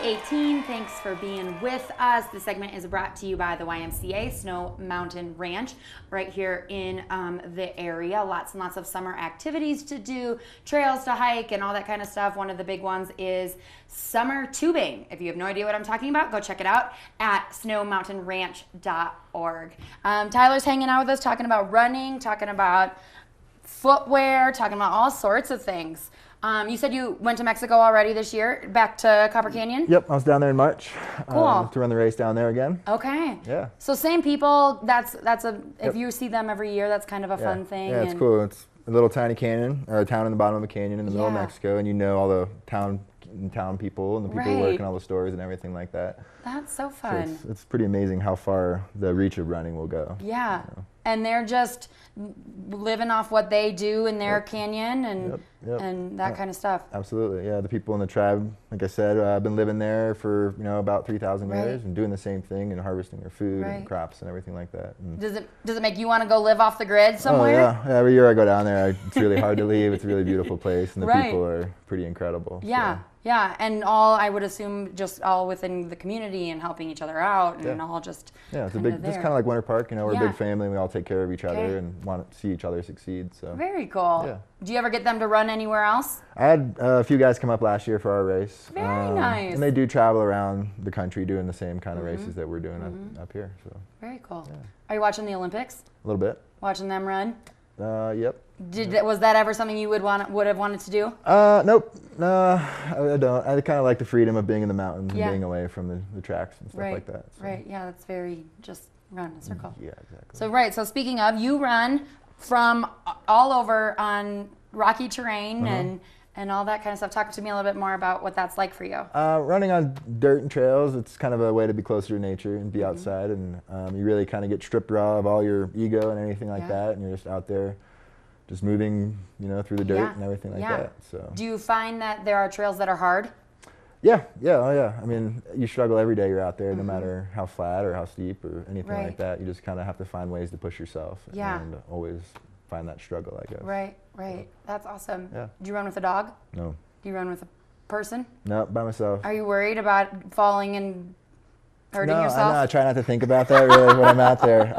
18. Thanks for being with us. This segment is brought to you by the YMCA Snow Mountain Ranch right here in the area. Lots and lots of summer activities to do, trails to hike and all that kind of stuff. One of the big ones is summer tubing. If you have no idea what I'm talking about, go check it out at snowmountainranch.org. Tyler's hanging out with us, talking about running, talking about footwear, talking about all sorts of things. You said you went to Mexico already this year, back to Copper Canyon? Yep, I was down there in March. Cool. To run the race down there again. Okay. Yeah. So same people, if you see them every year, that's kind of a fun thing. Yeah, it's cool. It's a little tiny canyon, or a town in the bottom of a canyon in the middle of Mexico, and you know all the town people and the people who work in all the stores and everything like that. That's so fun. So it's pretty amazing how far the reach of running will go. Yeah. You know? And they're just living off what they do in their canyon and that kind of stuff. Absolutely, yeah. The people in the tribe, like I said, I've been living there for about 3,000 years and doing the same thing and harvesting their food and crops and everything like that. And does it make you want to go live off the grid somewhere? Oh yeah, every year I go down there. It's really hard to leave. It's a really beautiful place, and the people are pretty incredible. Yeah. So. Yeah, and I would assume just all within the community and helping each other out and all just it's a big, just kind of like Winter Park, we're a big family and we all take care of each other and want to see each other succeed. So very cool. Yeah. Do you ever get them to run anywhere else? I had a few guys come up last year for our race. Very nice. And they do travel around the country doing the same kind of races that we're doing up here. So very cool. Yeah. Are you watching the Olympics? A little bit. Watching them run? Yep. Was that ever something you would have wanted to do? Nope. No, I don't. I kind of like the freedom of being in the mountains and being away from the tracks and stuff like that. So. Right. Yeah, that's very just run in a circle. Yeah, exactly. So speaking of, you run from all over on rocky terrain and all that kind of stuff. Talk to me a little bit more about what that's like for you. Running on dirt and trails, it's kind of a way to be closer to nature and be outside, and you really kind of get stripped raw of all your ego and anything like that, and you're just out there just moving, through the dirt and everything like that. So. Do you find that there are trails that are hard? Yeah, oh yeah. I mean, you struggle every day you're out there, no matter how flat or how steep or anything like that. You just kind of have to find ways to push yourself and always find that struggle, I guess. Right. That's awesome. Yeah. Do you run with a dog? No. Do you run with a person? No, by myself. Are you worried about falling and hurting yourself? No, I try not to think about that really when I'm out there.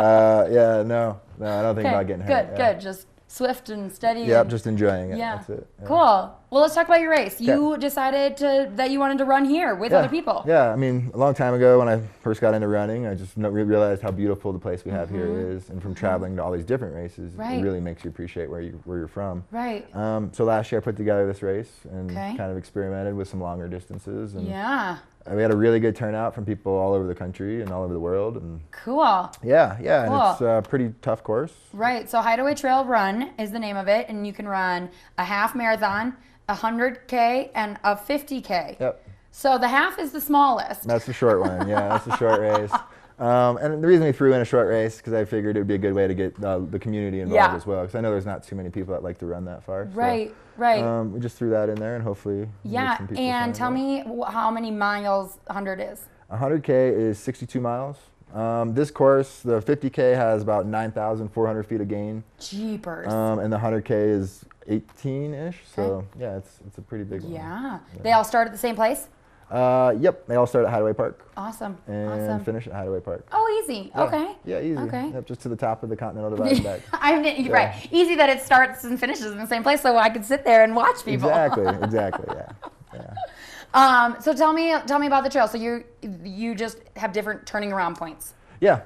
No, I don't think about getting hurt. Good. Just swift and steady. Yep, just enjoying it. Yeah. That's it. Yeah. Cool. Well, let's talk about your race. You decided that you wanted to run here with other people. Yeah, I mean, a long time ago when I first got into running, I just realized how beautiful the place we have here is. And from traveling to all these different races, it really makes you appreciate where you're from. Right. So last year I put together this race and kind of experimented with some longer distances. And we had a really good turnout from people all over the country and all over the world. And cool. Yeah, and it's a pretty tough course. Right, so Hideaway Trail Run is the name of it, and you can run a half marathon, a 100K, and a 50K. Yep. So the half is the smallest. That's the short one, that's the short race. And the reason we threw in a short race because I figured it would be a good way to get the community involved as well, because I know there's not too many people that like to run that far. Right. We just threw that in there and hopefully get some people and tell me how many miles 100 is. 100K is 62 miles. This course, the 50K has about 9,400 feet of gain. Jeepers. And the 100K is 18-ish, so it's a pretty big one. Yeah. They all start at the same place? Yep, they all start at Hideaway Park. Awesome. And finish at Hideaway Park. Oh, easy. Yeah. Okay. Yeah, easy. Okay. Yep, just to the top of the Continental Divide and back. Right. Easy that it starts and finishes in the same place, so I could sit there and watch people. Exactly. Yeah. So tell me about the trail. So you just have different turning around points. Yeah.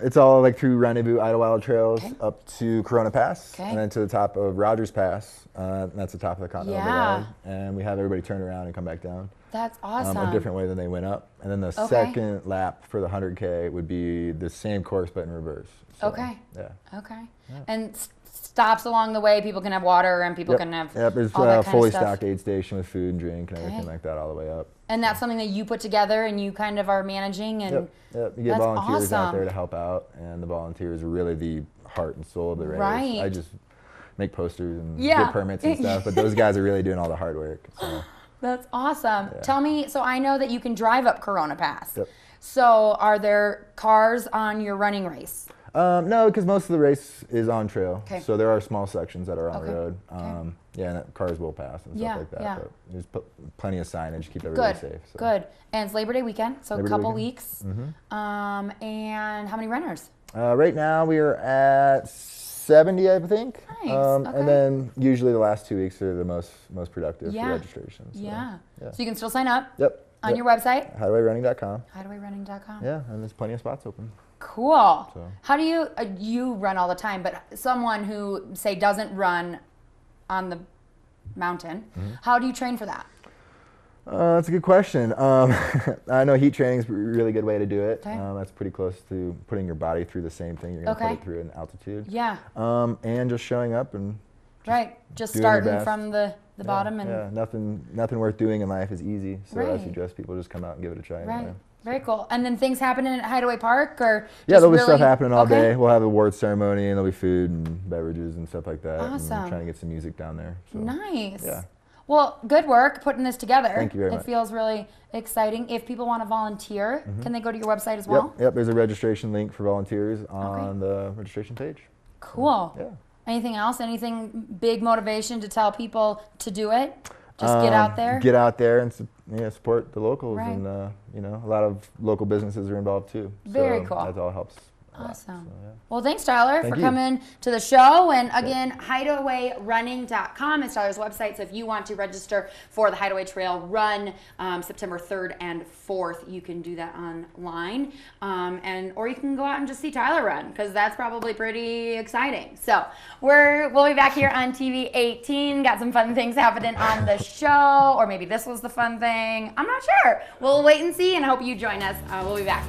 It's all like through Rendezvous Idlewild Trails up to Corona Pass, and then to the top of Rogers Pass. And that's the top of the Continental Divide. And we have everybody turn around and come back down. That's awesome. A different way than they went up. And then the second lap for the 100K would be the same course but in reverse. So, okay. Yeah. Okay. Yeah. And stops along the way, people can have water and people can have there's all that a kind fully of stuff. stocked aid station with food and drink and everything like that all the way up. And that's something that you put together and you kind of are managing and you get volunteers out there to help out, and the volunteers are really the heart and soul of the race. Right. I just make posters and get permits and stuff, but those guys are really doing all the hard work. So. That's awesome. Yeah. Tell me, so I know that you can drive up Corona Pass. Yep. So are there cars on your running race? No, because most of the race is on trail. So there are small sections that are on the road. Yeah, and cars will pass and stuff like that. Yeah. But there's plenty of signage, keep everybody safe. So. Good. And it's Labor Day weekend, so a couple weeks. Mm-hmm. And how many runners? Right now we are at 70, I think. Nice. Okay. And then usually the last 2 weeks are the most productive for registrations. So, yeah. So you can still sign up. Yep. On your website? HideawayRunning.com. HideawayRunning.com. Yeah, and there's plenty of spots open. Cool. So. How do you run all the time, but someone who, say, doesn't run on the mountain, how do you train for that? That's a good question. I know heat training is a really good way to do it. Okay. That's pretty close to putting your body through the same thing you're going to put it through in altitude. Yeah. And just showing up and just starting from the bottom. And yeah, nothing worth doing in life is easy. So I suggest people just come out and give it a try. Right. Anyway. Very cool. And then things happening at Hideaway Park, or yeah, there'll be stuff happening all day. We'll have an awards ceremony, and there'll be food and beverages and stuff like that. Awesome. And trying to get some music down there. So, nice. Yeah. Well, good work putting this together. Thank you very much. It feels really exciting. If people want to volunteer, can they go to your website as well? Yep. There's a registration link for volunteers on the registration page. Cool. Yeah. Anything else? Anything big motivation to tell people to do it? Just get out there? Get out there and support the locals. Right. And, a lot of local businesses are involved too. Very cool. That all helps. Awesome. So, yeah. Well, thanks, Tyler, for coming to the show. And again, HideawayRunning.com is Tyler's website. So if you want to register for the Hideaway Trail Run September 3rd and 4th, you can do that online. Or you can go out and just see Tyler run, because that's probably pretty exciting. So we'll be back here on TV 18. Got some fun things happening on the show. Or maybe this was the fun thing. I'm not sure. We'll wait and see, and I hope you join us. We'll be back.